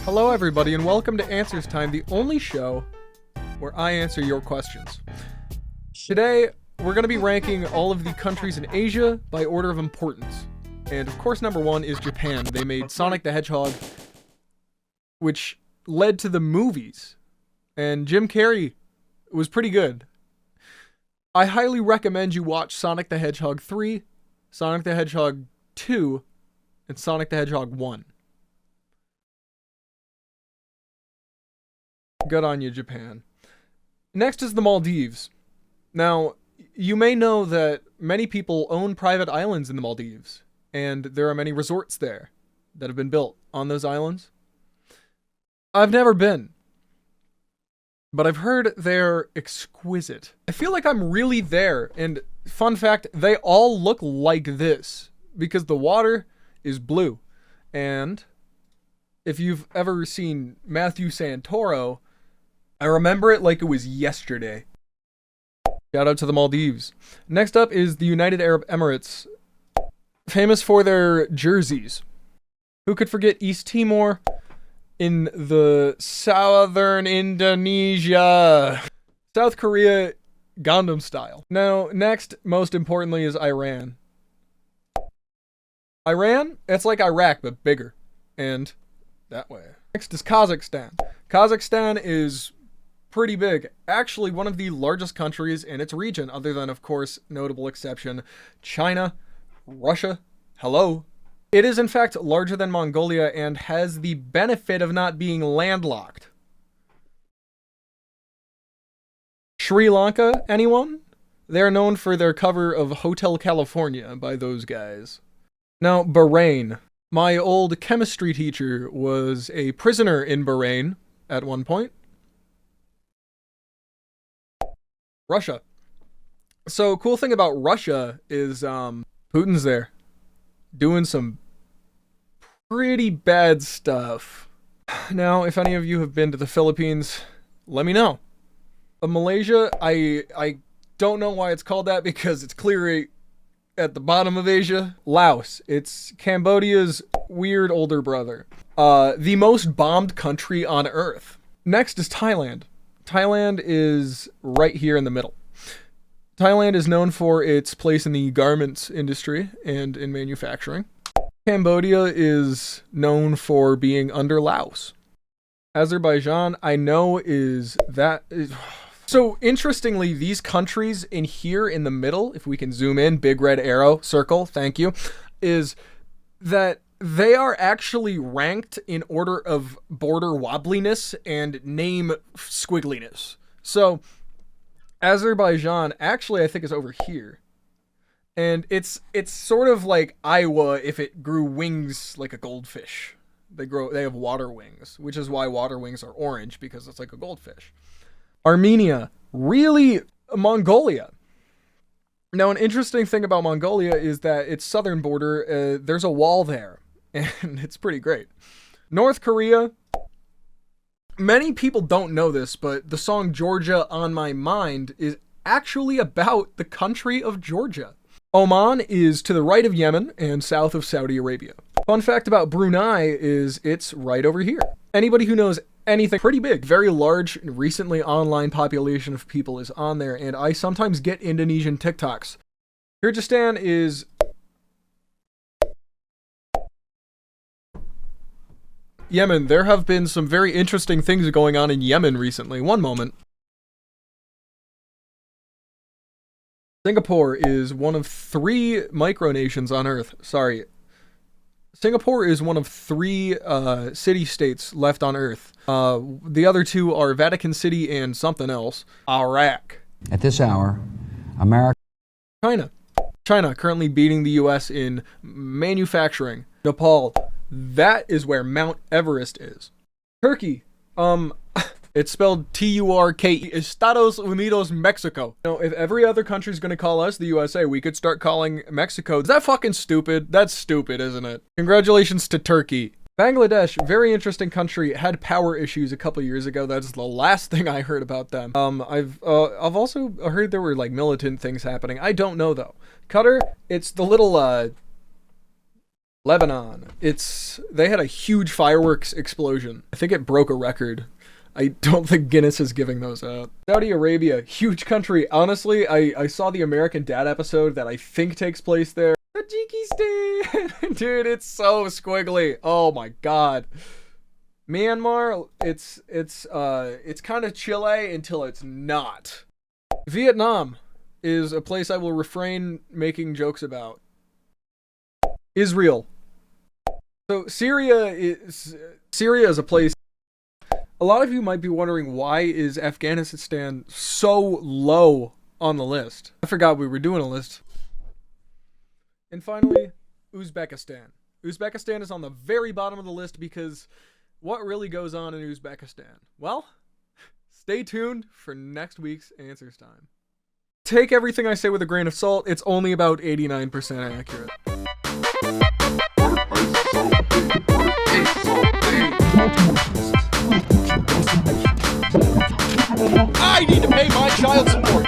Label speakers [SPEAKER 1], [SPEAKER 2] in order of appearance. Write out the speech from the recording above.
[SPEAKER 1] Hello everybody and welcome to Answers Time, the only show where I answer your questions. Today, we're going to be ranking all of the countries in Asia by order of importance. And of course, number one is Japan. They made Sonic the Hedgehog, which led to the movies. And Jim Carrey was pretty good. I highly recommend you watch Sonic the Hedgehog 3, Sonic the Hedgehog 2, and Sonic the Hedgehog 1. Good on you, Japan. Next is the Maldives. Now, you may know that many people own private islands in the Maldives, and there are many resorts there that have been built on those islands. I've never been, but I've heard they're exquisite. I feel like I'm really there, and fun fact, they all look like this, because the water is blue. And if you've ever seen Matthew Santoro, I remember it like it was yesterday. Shout out to the Maldives. Next up is the United Arab Emirates, famous for their jerseys. Who could forget East Timor in the southern Indonesia? South Korea, Gangnam Style. Now, next, most importantly, is Iran. Iran, it's like Iraq, but bigger. And that way. Next is Kazakhstan. Kazakhstan is pretty big. Actually, one of the largest countries in its region, other than, of course, notable exception, China, Russia. Hello. It is, in fact, larger than Mongolia and has the benefit of not being landlocked. Sri Lanka, anyone? They're known for their cover of Hotel California by those guys. Now, Bahrain. My old chemistry teacher was a prisoner in Bahrain at one point. Russia. So, cool thing about Russia is, Putin's there. Doing some pretty bad stuff. Now, if any of you have been to the Philippines, let me know. Malaysia, I don't know why it's called that because it's clearly at the bottom of Asia. Laos. It's Cambodia's weird older brother. The most bombed country on Earth. Next is Thailand. Thailand is right here in the middle. Thailand is known for its place in the garments industry and in manufacturing. Cambodia is known for being under Laos. Azerbaijan, I know So, interestingly, these countries in here in the middle, if we can zoom in, big red arrow, circle, thank you, is that they are actually ranked in order of border wobbliness and name squiggliness. So, Azerbaijan, actually, I think is over here. And it's sort of like Iowa if it grew wings like a goldfish. They have water wings, which is why water wings are orange, because it's like a goldfish. Armenia, really Mongolia. Now, an interesting thing about Mongolia is that its southern border, there's a wall there, and it's pretty great. North Korea, many people don't know this, but the song Georgia on My Mind is actually about the country of Georgia. Oman is to the right of Yemen and south of Saudi Arabia. Fun fact about Brunei is it's right over here. Anybody who knows anything pretty big, very large, recently online population of people is on there, and I sometimes get Indonesian TikToks. Kyrgyzstan is Yemen. There have been some very interesting things going on in Yemen recently. One moment. Singapore is one of 3 micronations on Earth. Sorry. Singapore is one of 3 city-states left on Earth. The other 2 are Vatican City and something else. Iraq.
[SPEAKER 2] At this hour, America...
[SPEAKER 1] China currently beating the US in manufacturing. Nepal. That is where Mount Everest is. Turkey. It's spelled Turke. Estados Unidos, Mexico. Now, if every other country's gonna call us the USA, we could start calling Mexico. Is that fucking stupid? That's stupid, isn't it? Congratulations to Turkey. Bangladesh, very interesting country, had power issues a couple years ago. That's the last thing I heard about them. I've also heard there were like militant things happening. I don't know though. Qatar, it's the little Lebanon. They had a huge fireworks explosion. I think it broke a record. I don't think Guinness is giving those out. Saudi Arabia, huge country. Honestly, I saw the American Dad episode that I think takes place there. Tajikistan! Dude, it's so squiggly. Oh my god. Myanmar, it's kind of Chile until it's not. Vietnam is a place I will refrain making jokes about. Israel. So Syria is a place. A lot of you might be wondering, why is Afghanistan so low on the list? I forgot we were doing a list. And finally, Uzbekistan. Uzbekistan is on the very bottom of the list because what really goes on in Uzbekistan? Well, stay tuned for next week's Answers Time. Take everything I say with a grain of salt. It's only about 89% accurate. I need to pay my child support.